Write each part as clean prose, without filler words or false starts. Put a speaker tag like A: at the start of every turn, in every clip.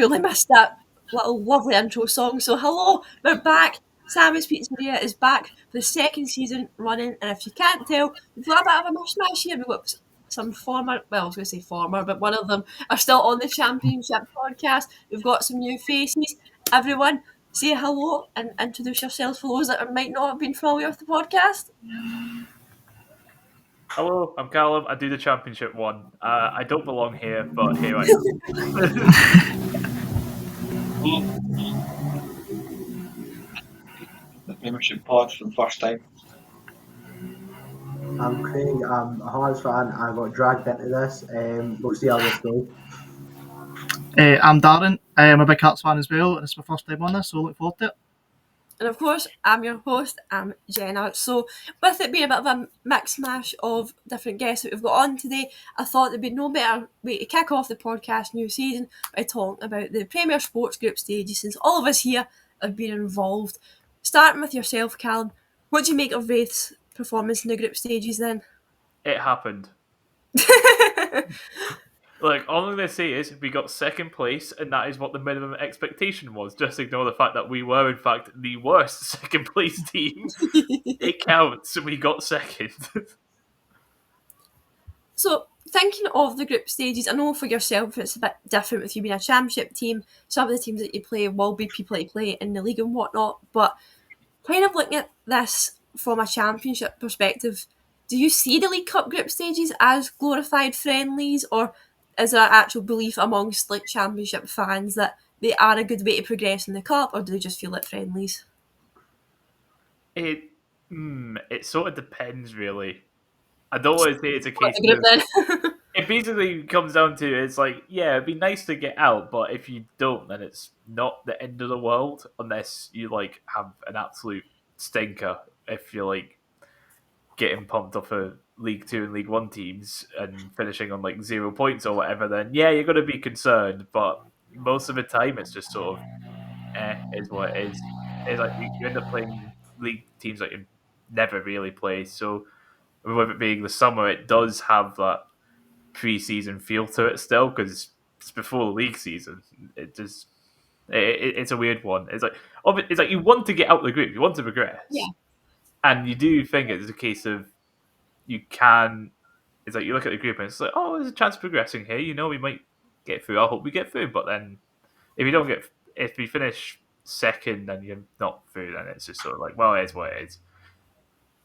A: completely missed that little lovely intro song. So hello, we're back. Sammy's Pizzeria is back for the second season running, and if you can't tell, we've got a bit of a mishmash here. We've got some former, well, I was going to say former, but one of them are still on the Championship podcast. We've got some new faces. Everyone, say hello and introduce yourselves for those that might not have been familiar with the podcast.
B: Hello, I'm Callum. I do the Championship one. I don't belong here, but here I am.
C: The Premiership pod for the first time.
D: I'm Craig. I'm a Hearts fan. I got dragged into this. We'll see how this goes.
E: I'm Darren. I'm a big Hearts fan as well, and it's my first time on this, so look forward to it.
A: And of course, I'm your host, I'm Jenna. So, with it being a bit of a mix mash of different guests that we've got on today, I thought there'd be no better way to kick off the podcast new season by talking about the Premier Sports Group stages, since all of us here have been involved. Starting with yourself, Callum, what do you make of Wraith's performance in the group stages then?
B: It happened. Like, all I'm going to say is we got second place, and that is what the minimum expectation was. Just ignore the fact that we were, in fact, the worst second place team. It counts, and we got second.
A: So, thinking of the group stages, I know for yourself it's a bit different with you being a championship team. Some of the teams that you play will be people that you play in the league and whatnot, but kind of looking at this from a championship perspective, do you see the League Cup group stages as glorified friendlies, or is there an actual belief amongst like championship fans that they are a good way to progress in the cup, or do they just feel like friendlies?
B: It sort of depends, really. I don't want to say it's a case
A: Group,
B: of...
A: then?
B: It basically comes down to, it's like, yeah, it'd be nice to get out, but if you don't, then it's not the end of the world, unless you like have an absolute stinker. If you're like getting pumped off of League 2 and League 1 teams and finishing on like 0 points or whatever, then yeah, you're going to be concerned. But most of the time, it's just sort of, is what it is. It's like you end up playing league teams that you never really play. So with it being the summer, it does have that pre-season feel to it still, because it's before the league season. It's a weird one. It's like you want to get out of the group, you want to progress,
A: Yeah.
B: and you do think it's a case of you can. It's like you look at the group and it's like, oh, there's a chance of progressing here. We might get through. I hope we get through. But then if we finish second and you're not through, then it's just sort of like, well, it is what it is.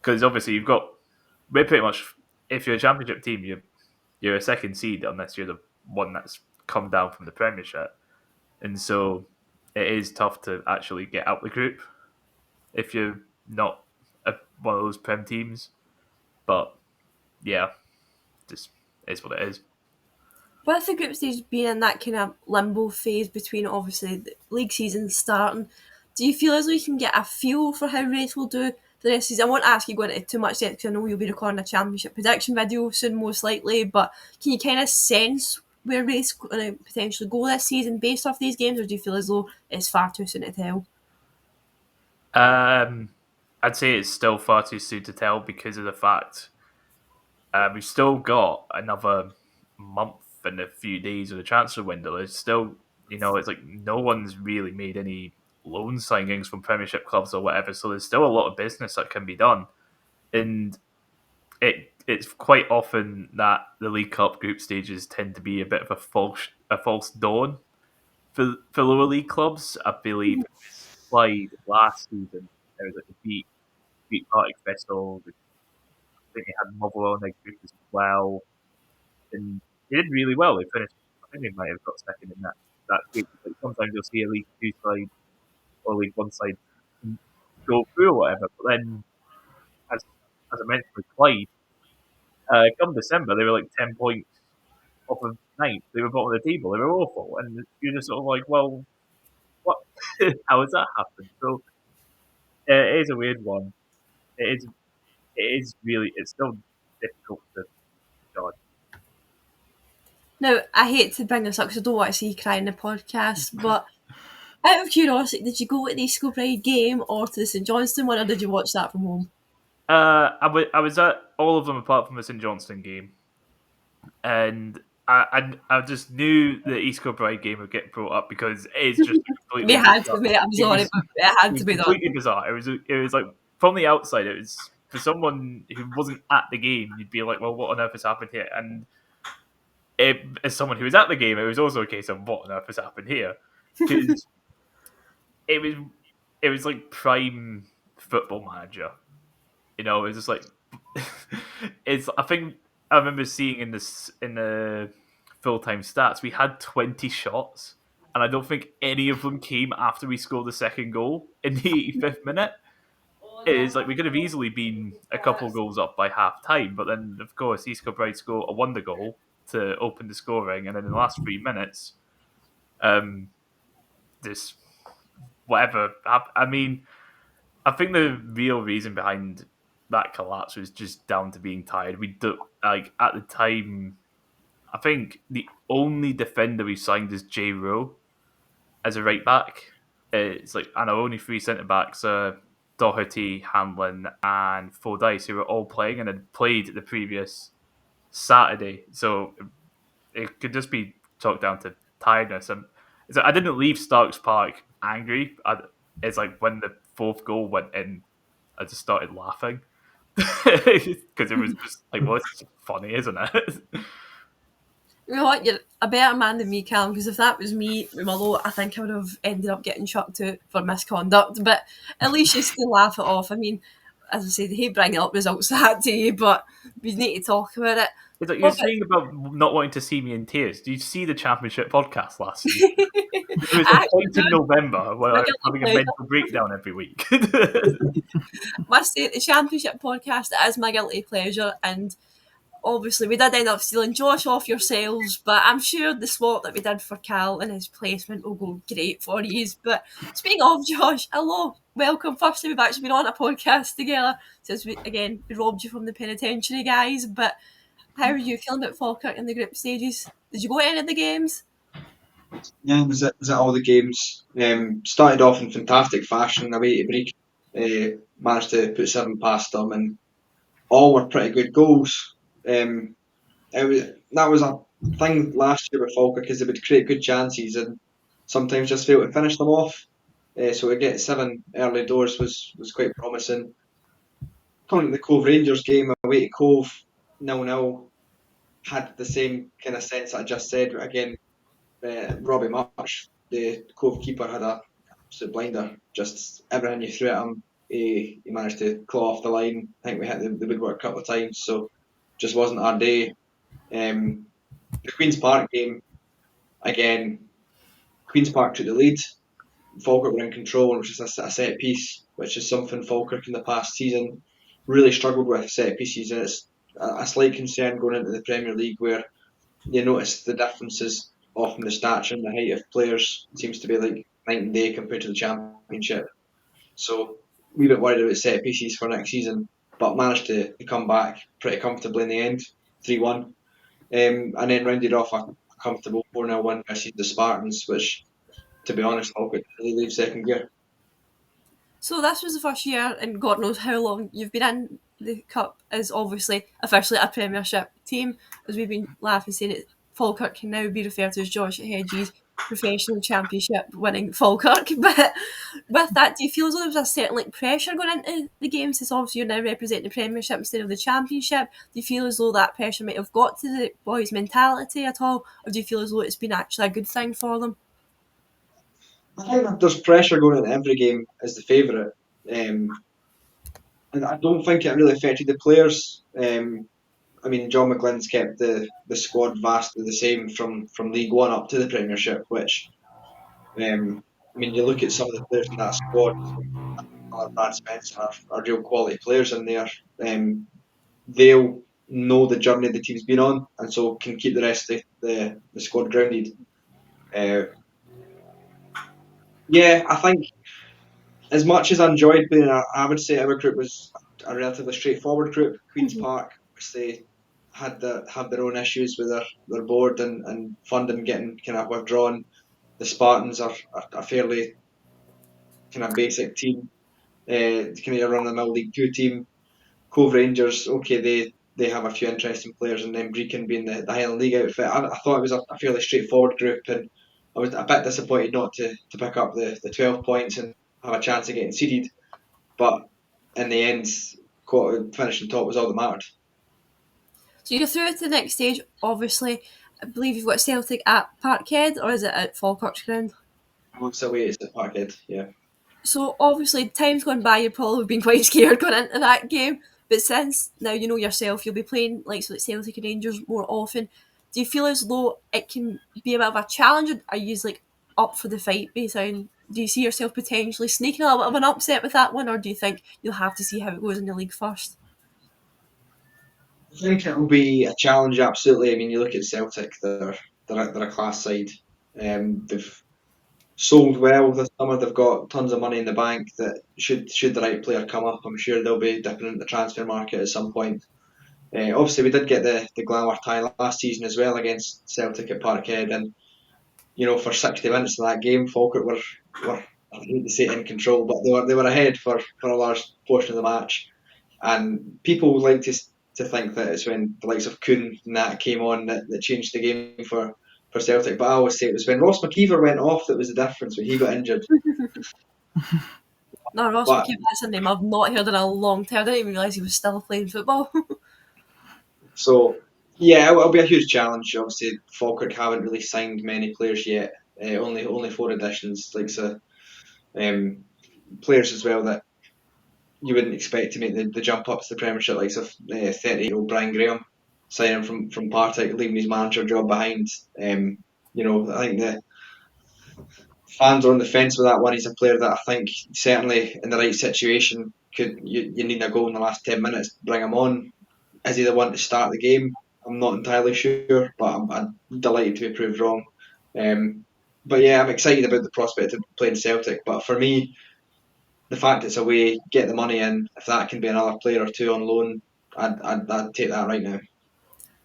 B: Because obviously we're pretty much, if you're a championship team, you're a second seed unless you're the one that's come down from the Premiership. And so it is tough to actually get out the group if you're not one of those Prem teams. But yeah, just is what it is.
A: With the group stage being in that kind of limbo phase between obviously the league season starting, do you feel as though you can get a feel for how Wraith will do for the rest of the season? I won't ask you going into too much depth because I know you'll be recording a championship prediction video soon, most likely, but can you kind of sense where Wraith's going to potentially go this season based off these games, or do you feel as though it's far too soon to tell?
B: I'd say it's still far too soon to tell because of the fact we've still got another month and a few days of the transfer window. There's still, it's like no one's really made any loan signings from Premiership clubs or whatever, so there's still a lot of business that can be done. And it's quite often that the League Cup group stages tend to be a bit of a false dawn for lower league clubs. I believe Clyde last season, there was like a beat Partick Thistle. I think they had Motherwell in their group as well, and they did really well. They finished. I think they might have got second in that group. Like sometimes you'll see a League 2 side or League 1 side go through or whatever, but then as I mentioned with Clyde, come December they were like 10 points off of ninth. They were bottom of the table. They were awful, and you're just sort of like, well, what? How has that happened? So it is a weird one. It is really. It's still difficult to judge.
A: Now, I hate to bring this up because I don't want to see you cry in the podcast, but out of curiosity, did you go to the East Pride game or to the St Johnstone one, or did you watch that from home?
B: I was at all of them apart from the St Johnstone game, and I just knew the East Kilbride game would get brought up because it's just completely.
A: We had to,
B: bizarre.
A: mate. I'm sorry, but it had to be done.
B: Completely bizarre. It was like from the outside. It was for someone who wasn't at the game. You'd be like, well, what on earth has happened here? And as someone who was at the game, it was also a case of what on earth has happened here because it was like prime Football Manager. You know, it was just like it's. I think I remember seeing in the full time stats we had 20 shots, and I don't think any of them came after we scored the second goal in the 85th minute. It is like we could have easily been a couple goals up by half time, but then of course East Kilbride score a wonder goal to open the scoring, and then in the last 3 minutes, this whatever. I mean, I think the real reason behind that collapse was just down to being tired. We do like at the time. I think the only defender we signed is J Rowe as a right back. It's like and our only three centre backs are Doherty, Hanlon, and Fordyce, who were all playing and had played the previous Saturday. So it could just be chalked down to tiredness. And it's like, I didn't leave Starks Park angry. It's like when the fourth goal went in, I just started laughing because it was just like, well, it's funny, isn't it?
A: You know what? You're a better man than me, Callum, because if that was me with my low, I think I would have ended up getting chucked out for misconduct. But at least you still laugh it off. I mean, as I said, hate bringing up results that to you, but we need to talk about it.
B: It's like you're saying about not wanting to see me in tears. Did you see the Championship podcast last season? There was a point in November where I was having a mental breakdown every week.
A: Must say, the Championship podcast is my guilty pleasure, and obviously we did end up stealing Josh off yourselves, but I'm sure the swap that we did for Cal and his placement will go great for you. But speaking of Josh, hello, welcome. First time we've actually been on a podcast together since we robbed you from the penitentiary, guys. But how are you feeling about Falkirk in the group stages? Did you go to any of the games?
C: Yeah, was at all the games. Started off in fantastic fashion away to Break. Managed to put 7 past them, and all were pretty good goals. That was a thing last year with Falkirk, because they would create good chances and sometimes just fail to finish them off. So to get 7 early doors was quite promising. Coming to the Cove Rangers game away to Cove, 0-0, had the same kind of sense that I just said. Again, Robbie Marsh, the Cove keeper, had a absolute blinder. Just everything you threw at him, he managed to claw off the line. I think we hit the woodwork a couple of times, so just wasn't our day. The Queen's Park game, again, Queen's Park took the lead. Falkirk were in control, which is a set piece, which is something Falkirk in the past season really struggled with, set pieces, and it's a slight concern going into the Premier League, where you notice the differences often the stature and the height of players seems to be like night and day compared to the Championship. So we bit worried about set pieces for next season, but managed to come back pretty comfortably in the end, 3-1, and then rounded off a comfortable 4-0 win versus the Spartans, which, to be honest, Falkirk really leave second gear.
A: So this was the first year, and God knows how long you've been in the Cup as obviously officially a Premiership team, as we've been laughing saying it. Falkirk can now be referred to as Josh Hedges' professional championship winning Falkirk. But with that, do you feel as though there was a certain pressure going into the games, since obviously you're now representing the Premiership instead of the Championship? Do you feel as though that pressure might have got to the boys' mentality at all, or do you feel as though it's been actually a good thing for them?
C: I think there's pressure going into every game as the favourite, and I don't think it really affected the players. I mean, John McGlynn's kept the squad vastly the same from League One up to the Premiership, which, I mean, you look at some of the players in that squad, Brad Spencer are real quality players in there. They'll know the journey the team's been on, and so can keep the rest of the squad grounded. Yeah, I think as much as I enjoyed being I would say our group was a relatively straightforward group. Queen's Park, obviously, had their own issues with their board and funding getting kind of withdrawn. The Spartans are a fairly kind of basic team, kind of run-of-the-mill League Two team. Cove Rangers, okay, they have a few interesting players, and then Brecon being the Highland League outfit. I thought it was a fairly straightforward group, and I was a bit disappointed not to pick up the 12 points and have a chance of getting seeded. But in the end, finishing top was all that mattered.
A: So you're through to the next stage, obviously. I believe you've got Celtic at Parkhead, or is it at Falkirk's ground?
C: Once away, it's at Parkhead, yeah.
A: So obviously, time's gone by, you've probably been quite scared going into that game. But since now you know yourself, you'll be playing like Celtic and Rangers more often. Do you feel as though it can be a bit of a challenge? Or are you like up for the fight based on? Do you see yourself potentially sneaking a little bit of an upset with that one, or do you think you'll have to see how it goes in the league first?
C: I think it will be a challenge, absolutely. I mean, you look at Celtic; they're a class side. They've sold well this summer. They've got tons of money in the bank. That should the right player come up, I'm sure they'll be dipping into the transfer market at some point. Obviously, we did get the glamour tie last season as well against Celtic at Parkhead, and for 60 minutes of that game, Falkirk were I hate to say it, in control, but they were ahead for a large portion of the match. And people like to think that it's when the likes of Kuhn and that came on that changed the game for Celtic. But I always say it was when Ross McKeever went off that was the difference when he got injured.
A: No, Ross
C: But
A: McKeever, that's a name I've not heard in a long time. I didn't even realise he was still playing football.
C: so yeah, it'll be a huge challenge. Obviously, Falkirk haven't really signed many players yet. Only four additions, like players as well that you wouldn't expect to make the jump up to the Premiership, like 30-year-old Brian Graham signing from Partick, leaving his manager job behind. I think the fans are on the fence with that one. He's a player that I think certainly in the right situation you need a goal in the last 10 minutes, bring him on. Is he the one to start the game? I'm not entirely sure, but I'm delighted to be proved wrong. But yeah, I'm excited about the prospect of playing Celtic. But for me, the fact it's away, get the money in. If that can be another player or two on loan, I'd take that right now.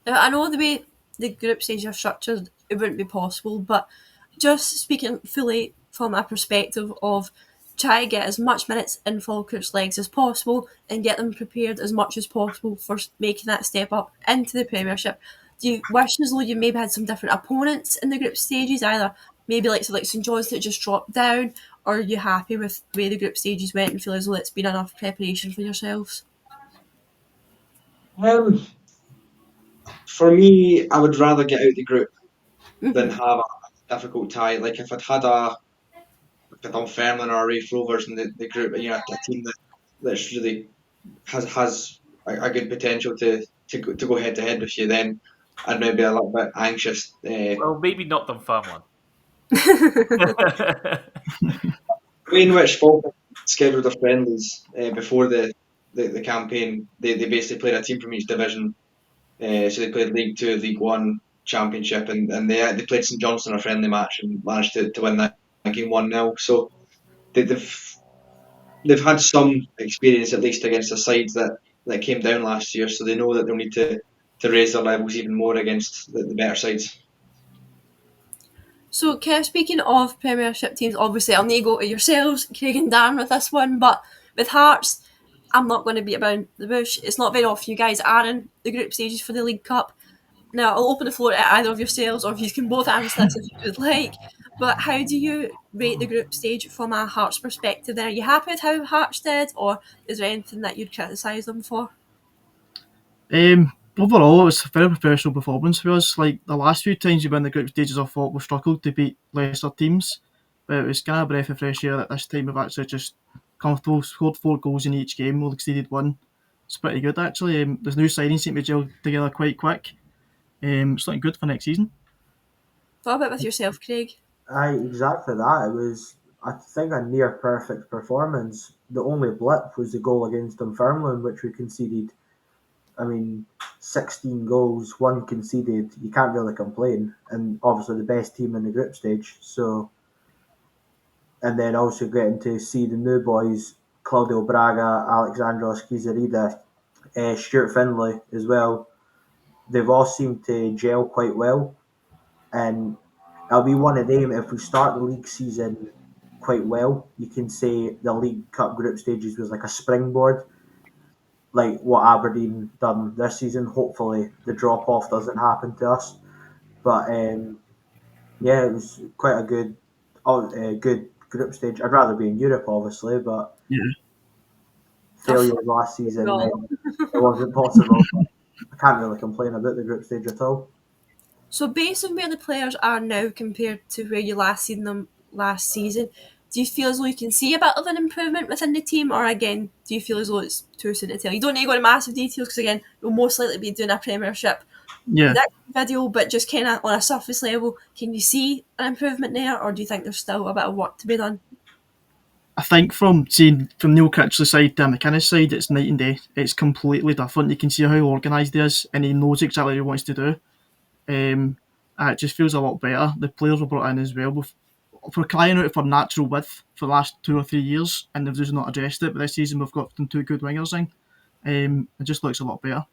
A: Now, I know the way the group stages are structured, it wouldn't be possible, but just speaking fully from a perspective of try to get as much minutes in Falkirk's legs as possible and get them prepared as much as possible for making that step up into the Premiership. Do you wish as though you maybe had some different opponents in the group stages, either maybe like St John's that just dropped down, or are you happy with the way the group stages went and feel as though it's been enough preparation for yourselves?
C: Um, for me, I would rather get out the group than have a difficult tie. Like if I'd had a Dunfermline or a Raith Rovers in the group, a team that's really has a good potential to go head to head with you, then I'd maybe be a little bit anxious.
B: Well, maybe not Dunfermline.
C: The way in which Falkirk scheduled their friendlies before the campaign, they basically played a team from each division. So they played League Two, League One, Championship, and they played St Johnstone a friendly match and managed to win that game 1-0. So they've had some experience at least against the sides that came down last year, so they know that they'll need to raise their levels even more against the better sides.
A: So, kind of speaking of Premiership teams, obviously I'll need to go to yourselves, Craig and Darren, with this one, but with Hearts, I'm not going to beat about the bush. It's not very often you guys are in the group stages for the League Cup. Now, I'll open the floor to either of yourselves, or if you can both answer this if you would like. But how do you rate the group stage from a Hearts perspective? Then, are you happy with how Hearts did, or is there anything that you'd criticise them for?
E: Overall, it was a very professional performance for us. Like the last few times we were in the group stages, I thought we struggled to beat lesser teams, but it was kind of a breath of fresh air that this time we've actually just comfortable, scored 4 goals in each game, only exceeded one. It's pretty good actually. There's new signings seem to gel together quite quick. It's looking good for next season.
A: What about with yourself, Craig?
D: Exactly that. It was, I think, a near perfect performance. The only blip was the goal against Dunfermline, which we conceded. I mean, 16 goals, one conceded. You can't really complain. And obviously the best team in the group stage. So, and then also getting to see the new boys, Claudio Braga, Alexandros Kizarida, Stuart Finlay as well. They've all seemed to gel quite well. And it'll be one of them. If we start the league season quite well, you can say the League Cup group stages was like a springboard. like what Aberdeen done this season. Hopefully, the drop off doesn't happen to us. But yeah, it was quite a good group stage. I'd rather be in Europe, obviously, but
E: Yeah.
D: failure last season
A: No.
D: meant it wasn't possible. But I can't really complain about the group stage at all.
A: So based on where the players are now compared to where you last seen them last season, do you feel as though you can see a bit of an improvement within the team, or again, do you feel as though it's too soon to tell? You don't need to go into massive details because again, you'll most likely be doing a Premiership
E: Yeah.
A: video, but just kind of on a surface level, can you see an improvement there, or do you think there's still a bit of work to be done?
E: I think from seeing from Neil Critchley's side to McInnes' side, it's night and day. It's completely different. You can see how organised he is, and he knows exactly what he wants to do. It just feels a lot better. The players were brought in as well. We're crying out for natural width for the last 2 or 3 years, and they've just not addressed it. But this season, we've got them two good wingers in. It just looks a lot better.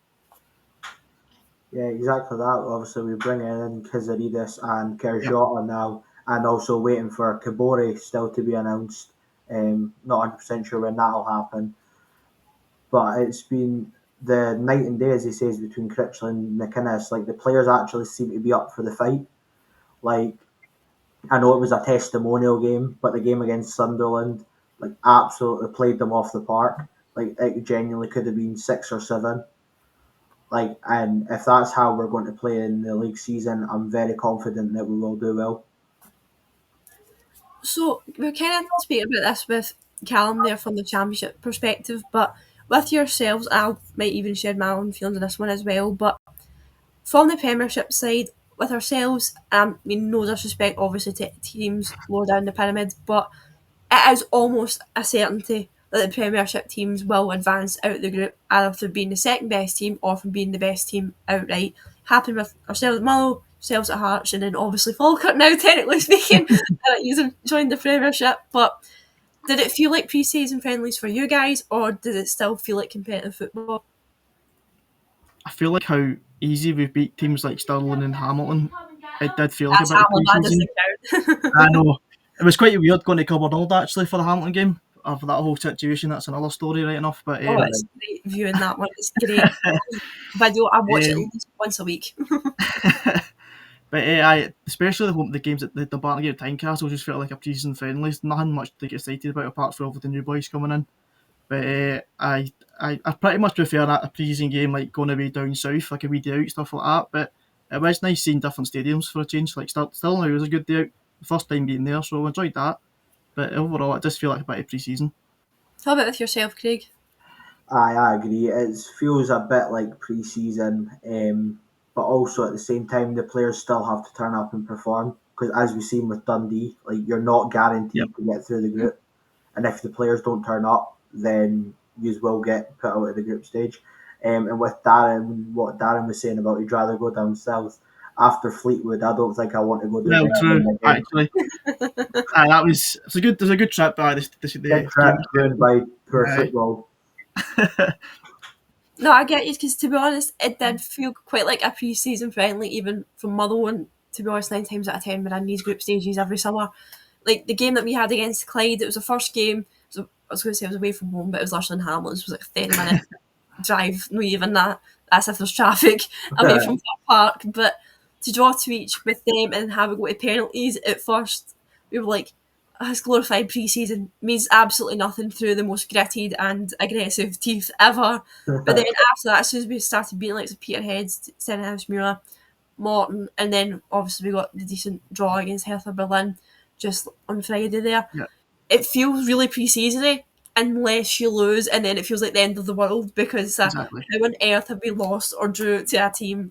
D: Yeah, exactly that. Obviously, we bring in Kizaridis and Kerjota now, and also waiting for Kabore still to be announced. Not 100% sure when that'll happen, but it's been the night and day, as he says, between Critchley and McInnes. Like the players actually seem to be up for the fight. Like I know it was a testimonial game, but the game against Sunderland, like absolutely played them off the park. Like it genuinely could have been 6 or 7. Like, and if that's how we're going to play in the league season, I'm very confident that we will do well.
A: So we're kind of speaking about this with Callum there from the Championship perspective, but with yourselves, I might even share my own feelings on this one as well, but from the Premiership side, with ourselves, I mean, no disrespect obviously to teams lower down the pyramid, but it is almost a certainty that the Premiership teams will advance out of the group, either through being the second best team or from being the best team outright. Happened with ourselves at Mallow, ourselves at Hearts, and then obviously Falkirk now, technically speaking, you've joined the Premiership. But did it feel like pre-season friendlies for you guys, or did it still feel like competitive football?
E: I feel like how easy we've beat teams like Stirling and Hamilton. It did feel like a
A: That's
E: bit of
A: Hamilton, that
E: pre-season.
A: doesn't count.
E: I know. It was quite weird going to Cumbernauld actually for the Hamilton game. For that whole situation, that's another story right enough. But
A: Oh, it's great viewing that one. It's great. Video, I watch it at least once a week.
E: But I, especially the games at the Barnagate at Tynecastle, just felt like a pre-season friendly. Nothing much to get excited about apart from all the new boys coming in. But I pretty much prefer that a pre-season game like going away down south, like a wee day out, stuff like that. But it was nice seeing different stadiums for a change. Like still now was a good day out. The first time being there, so I enjoyed that. But overall, it just feel like a bit of pre-season.
A: How about with yourself, Craig?
D: I agree. It feels a bit like pre-season, but also at the same time, the players still have to turn up and perform. Because as we've seen with Dundee, like you're not guaranteed to get through the group, and if the players don't turn up, then you will get put out of the group stage. And with Darren, what Darren was saying about he'd rather go down south after Fleetwood, I don't think I want to go down.
E: Well, true. Actually, that was it was a good trip.
D: Good trip ruined by poor football.
A: No, I get you, because to be honest, it did feel quite like a pre-season friendly, even from Motherwell. And to be honest, 9 times out of 10 we're in these group stages every summer. Like the game that we had against Clyde, it was the first game. So I was going to say it was away from home, but it was literally in Hamilton. It was like a 30-minute drive, not even that. That's if there's traffic away from Park Park. But to draw to each with them and have it go to penalties at first, we were like, this glorified pre-season means absolutely nothing through the most gritted and aggressive teeth ever. But then after that, as soon as we started beating like Peterheads, Stenhouse-Muir, Morton, and then obviously we got the decent draw against Hertha Berlin just on Friday there.
E: Yeah.
A: It feels really pre-seasony unless you lose, and then it feels like the end of the world, because
E: Exactly.
A: how on earth have we lost or drew to a team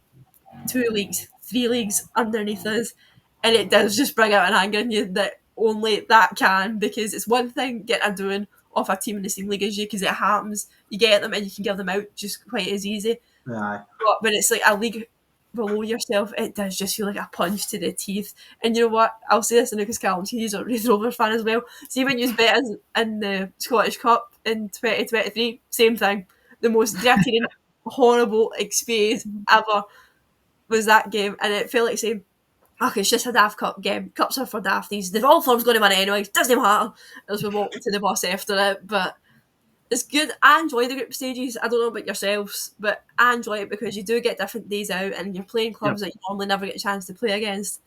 A: 2 leagues, 3 leagues underneath us? And it does just bring out an anger in you that only that can, because it's one thing getting a doing off a team in the same league as you, because it happens, you get them and you can give them out just quite as easy.
D: Aye.
A: But when it's like a league below yourself, it does just feel like a punch to the teeth. And you know what? I'll say this now because Callum, he's a Raith Rovers fan as well. See, when you bet in the Scottish Cup in 2023, same thing. The most dirty and horrible experience ever was that game, and it felt like saying, okay, it's just a daft cup game. Cups are for dafties. The All Firm's going to win anyway. Doesn't matter. As we walked to the bus after it, but it's good. I enjoy the group stages. I don't know about yourselves, but I enjoy it because you do get different days out and you're playing clubs that you normally never get a chance to play against.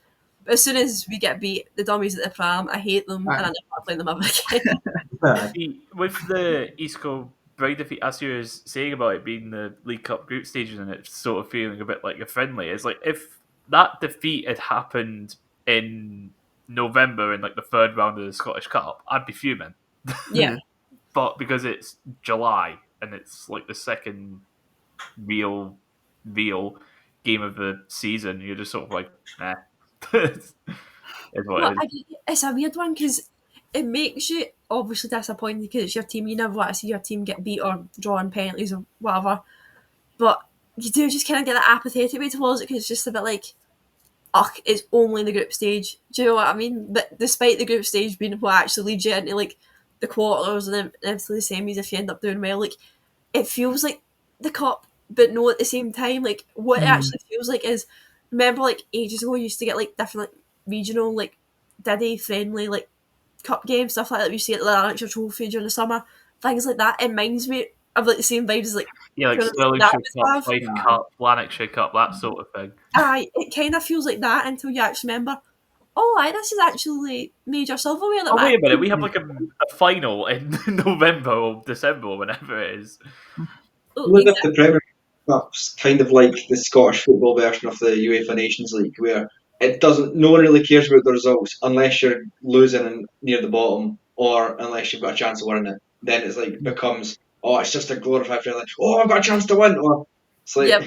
A: But as soon as we get beat, the dummies at the pram, I hate them and I never want to play them ever again.
B: See, with the East Coast Bride defeat, as you was saying about it being the League Cup group stages and it's sort of feeling a bit like a friendly, it's like if that defeat had happened in November in like the third round of the Scottish Cup, I'd be fuming.
A: Yeah.
B: But because it's July and it's like the second real game of the season, you're just sort of like, nah. It's what
A: Well,
B: it is.
A: it's a weird one because it makes you obviously disappointed because it's your team. You never want to see your team get beat or draw in penalties or whatever. But you do just kind of get that apathetic way towards it because it's just a bit like, ugh, it's only the group stage. Do you know what I mean? But despite the group stage being what actually leads you into like the quarters and then into the semis if you end up doing well, like it feels like the cup, but no at the same time. Like what it actually feels like is, remember like ages ago, you used to get like different like regional like Diddy friendly like cup games stuff like that. We see at the Lanarkshire Trophy during the summer, things like that. It reminds me of like the same vibes as like
B: Yeah, like
A: tournaments
B: Stirlingshire
A: that
B: Cup,
A: have.
B: Fife Cup, Lanarkshire Cup, that sort of thing.
A: Aye, it kind of feels like that until you actually remember. Oh, aye, this is actually major silverware. That
B: Oh, wait a minute,
A: matters.
B: we have like a final in November or December or whenever it is.
A: Oh,
C: Look at
A: exactly.
C: the Premier Cup's kind of like the Scottish football version of the UEFA Nations League, where it doesn't. No one really cares about the results unless you're losing and near the bottom, or unless you've got a chance of winning it. Then it's like becomes, oh, it's just a glorified friendly. Oh, I've got a chance to win. Or it's like,
A: Yep.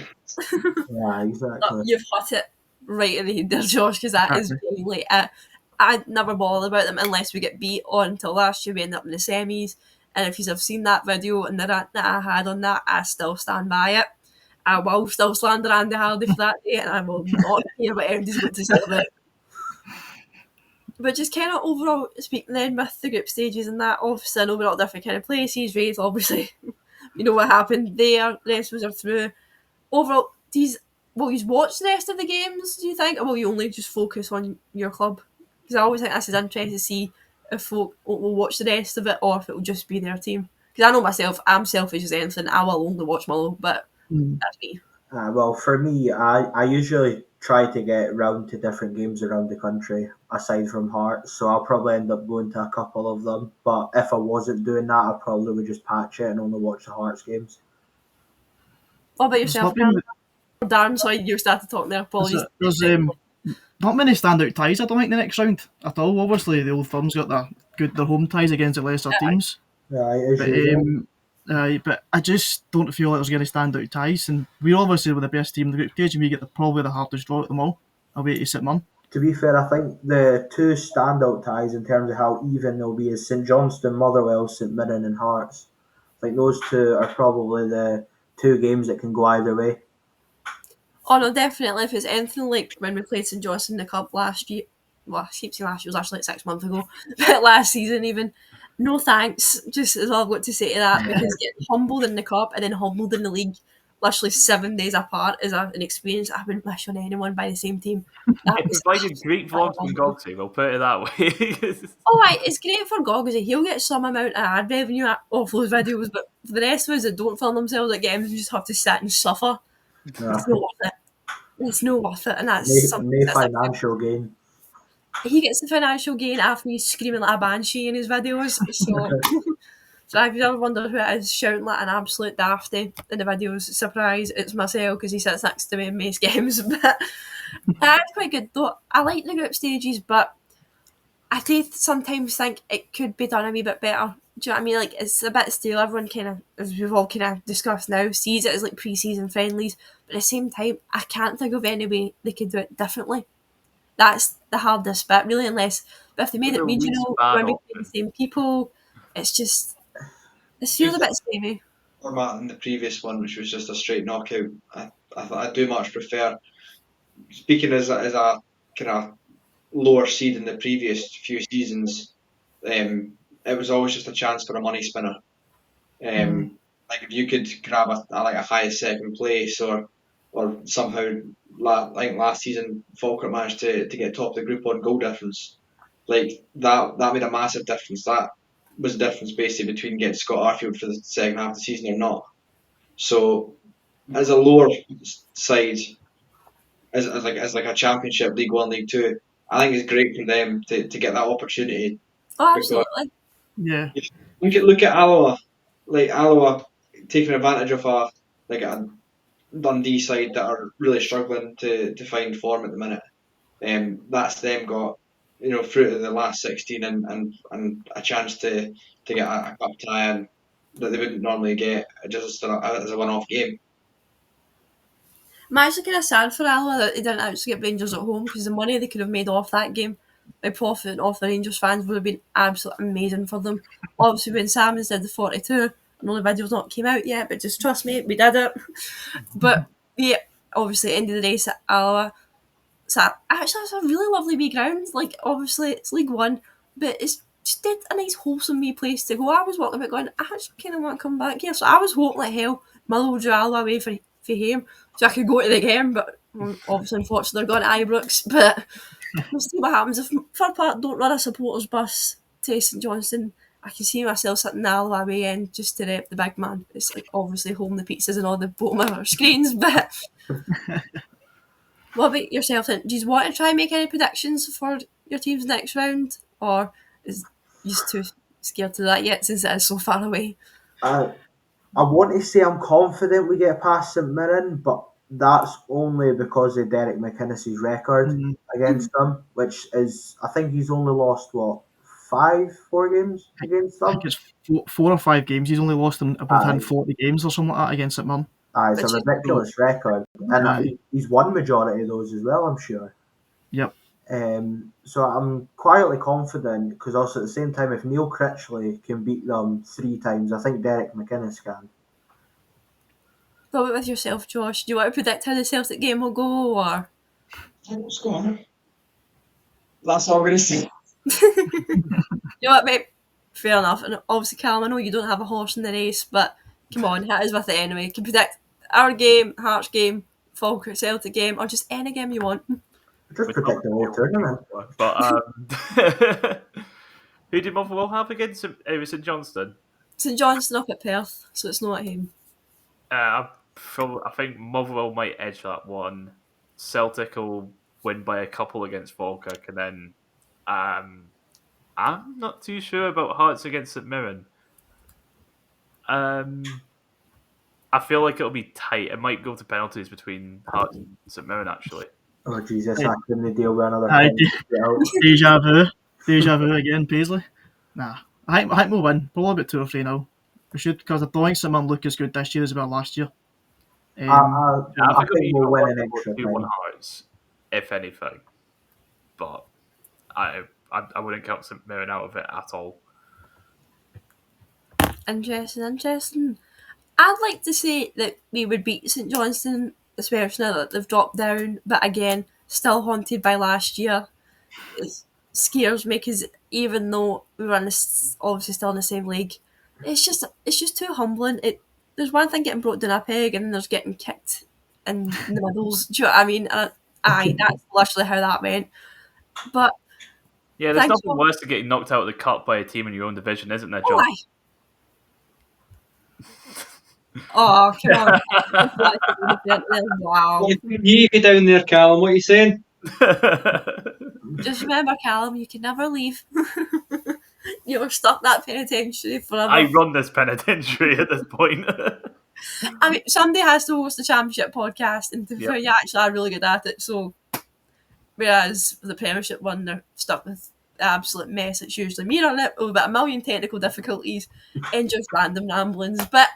D: Yeah, exactly.
A: You've hit it right in the head there, Josh, because that is really it. I never bother about them unless we get beat on until last year we end up in the semis. And if you have seen that video and the rant that I had on that, I still stand by it. I will still slander Andy Hardy for that day, and I will not care what anybody's got to say about it. But just kind of overall speaking then with the group stages and that, obviously I know we're all different kind of places, Wraith, obviously, you know what happened there, the rest of us are through. Overall, will you watch the rest of the games, do you think, or will you only just focus on your club? Because I always think this is interesting to see if folk will watch the rest of it or if it will just be their team. Because I know myself, I'm selfish as anything, I will only watch my own, but that's me.
D: Well, for me, I usually try to get round to different games around the country aside from Hearts, so I'll probably end up going to a couple of them. But if I wasn't doing that, I probably would just patch it and only watch the Hearts games.
A: What about
E: There's
A: yourself,
E: not been
A: Darren? Sorry, you started talking there, apologies.
E: there's not many standout ties. I don't think the next round at all. Obviously, the Old Firm's got their home ties against the lesser teams.
D: Yeah, as
E: But
D: usual.
E: but I just don't feel like there's going to standout ties, and we're obviously with the best team in the group stage, and we get probably the hardest draw at them all away to St Mum.
D: To be fair, I think the two standout ties in terms of how even they'll be is St Johnstone, Motherwell, St Mirren, and Hearts. I think those two are probably the two games that can go either way.
A: Oh no, definitely. If it's anything like when we played St Johnstone in the Cup last year, well, I keep saying last year, it was actually like 6 months ago, but last season even, no thanks, just as all I've got to say to that, because getting humbled in the Cup and then humbled in the league, literally 7 days apart, is an experience I wouldn't wish on anyone by the same team. That
B: It
A: was
B: provided great vlogs from Gogsy, we'll put it that way.
A: all right, it's great for Gogsy. He'll get some amount of ad revenue off those videos, but for the rest of us that don't film themselves at games, we just have to sit and suffer.
D: Yeah.
A: It's not worth it. It's not worth it, and that's
D: No,
A: something
D: no
A: that's like,
D: financial gain.
A: he gets the financial gain after he's screaming like a banshee in his videos. So, so if you ever wonder who it is shouting like an absolute dafty in the videos, surprise, it's myself because he sits next to me in most games. But that's quite good though. I like the group stages, but I do sometimes think it could be done a wee bit better. Do you know what I mean? Like it's a bit stale. Everyone kind of, as we've all kind of discussed now, sees it as like pre-season friendlies. But at the same time, I can't think of any way they could do it differently. That's the hardest bit, really, unless but if they made it
B: The least
A: regional,
B: bad
A: when we play
B: option.
A: the same people, it's just it feels a bit samey.
C: format in the previous one, which was just a straight knockout. I do much prefer. Speaking as a kind of lower seed in the previous few seasons, it was always just a chance for a money spinner. Like if you could grab like a high second place or somehow like last season Falkirk managed to get top of the group on goal difference. Like that made a massive difference. was the difference basically between getting Scott Arfield for the second half of the season or not. So as a lower side, as like a Championship, League One, League Two, I think it's great for them to get that opportunity
A: Oh,
C: because
A: absolutely.
E: Yeah.
C: look at Alloa, like Alloa taking advantage of a Dundee side that are really struggling to find form at the minute. That's them got fruit of the last 16 and a chance to get a cup tie in that they wouldn't normally get just as a one-off game.
A: I'm actually kind of sad for Alloa that they didn't actually get Rangers at home, because the money they could have made off that game by profiting off the Rangers fans would have been absolutely amazing for them. Obviously, when Salmons did the 42, I know the video's not came out yet, but just trust me, we did it. But yeah, obviously, end of the race at Alloa. So actually, it's a really lovely wee ground. Like, obviously, it's League One, but it's just did a nice, wholesome wee place to go. I was walking about going, I actually kind of want to come back here. So I was hoping like hell Mother drew Alloa away for him so I could go to the game. But obviously, unfortunately, they're going to Ibrox. But we'll see what happens. If Fir Park don't run a supporters bus to St Johnstone, I can see myself sitting in the Alloa away end just to rep the big man. It's like obviously holding the pizzas and all the bottom of our screens, but. What about yourself then? Do you want to try and make any predictions for your team's next round? Or is you too scared to do that yet since it is so far away?
D: I want to say I'm confident we get past St Mirren, but that's only because of Derek McInnes's record
E: Mm,
D: against them, which is, I think he's only lost, what, 4 games against
E: I
D: them?
E: think it's 4 or 5 games. He's only lost them within
D: Aye.
E: 40 games or something like that against St Mirren.
D: It's a
A: Which is
D: ridiculous record. And
E: Aye.
D: he's won majority of those as well, I'm sure.
E: Yep.
D: So I'm quietly confident, because also at the same time, if Neil Critchley can beat them 3 times, I think Derek McInnes can.
A: what about with yourself, Josh? Do you want to predict how the Celtic game will go, or
C: What's going on? That's all I'm going to say.
A: you know what, mate? Fair enough. And obviously, Callum, I know you don't have a horse in the race, but come on, hit us with it anyway. You can predict our game, Hearts game, Falkirk Celtic game, or just any game you want.
D: Just predict the whole tournament.
B: But who did Motherwell have against St Johnstone?
A: St Johnstone up at Perth, so it's not at him.
B: I think Motherwell might edge that one. Celtic will win by a couple against Falkirk, and then I'm not too sure about Hearts against St Mirren. I feel like it'll be tight. It might go to penalties between Hearts and St Mirren, actually.
D: Oh, Jesus, I couldn't deal with another
E: Aye,
D: penalty.
E: deja vu. Deja vu again, Paisley. Nah. I think we'll win. Probably about 2 or 3 now. We should, because I don't think St Mirren look as good this year as well last year.
D: I
B: I
D: think we'll win an extra
B: 2-1
D: time.
B: Hearts, if anything. But I wouldn't count St Mirren out of it at all.
A: Interesting. I'd like to say that we would beat St Johnstone, especially now that they've dropped down, but again, still haunted by last year. It scares me because even though we were obviously still in the same league, it's just too humbling. There's one thing getting brought down a peg, and then there's getting kicked in the middles. Do you know what I mean? Aye, that's literally how that went. But
B: Yeah, there's
A: thanks
B: nothing
A: for
B: worse than getting knocked out of the cup by a team in your own division, isn't there,
A: oh,
B: John?
A: aye. Oh, come on. Wow.
C: You down there, Callum. What are you saying?
A: Just remember, Callum, you can never leave. You're stuck that penitentiary forever.
B: I run this penitentiary at this point.
A: I mean, somebody has to host the championship podcast, and to be fair, you actually are really good at it. So, whereas the Premiership one, they're stuck with the absolute mess. It's usually me on it with about a million technical difficulties and just random ramblings. But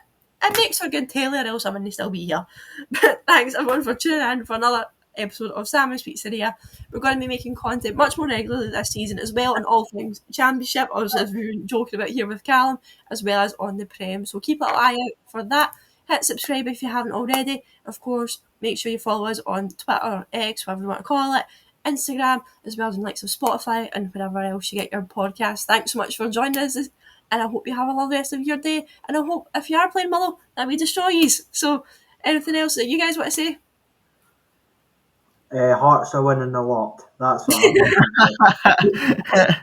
A: it makes for good telly, or else I wouldn't still be here. But thanks everyone for tuning in for another episode of Sammy's Pizzeria. We're going to be making content much more regularly this season as well on all things championship, or as we were joking about here with Callum, as well as on the Prem. So keep an eye out for that. Hit subscribe if you haven't already. Of course, make sure you follow us on Twitter, X, whatever you want to call it, Instagram, as well as on likes of Spotify and wherever else you get your podcast. Thanks so much for joining us, and I hope you have a lovely rest of your day. And I hope if you are playing Mother, that we destroy you. So, anything else that you guys want to say?
D: Hearts are winning a lot. That's what I'm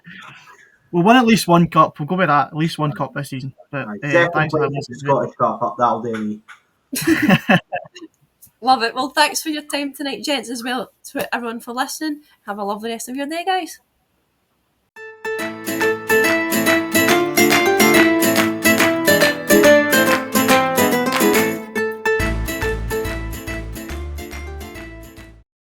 E: We'll win at least one cup. We'll go with that. At least one cup this season. But
D: Second
E: thanks for
D: place
E: having
D: in
E: us.
D: the Scottish Cup, that'll do me.
A: Love it. Well, thanks for your time tonight, gents, as well. To everyone for listening. Have a lovely rest of your day, guys.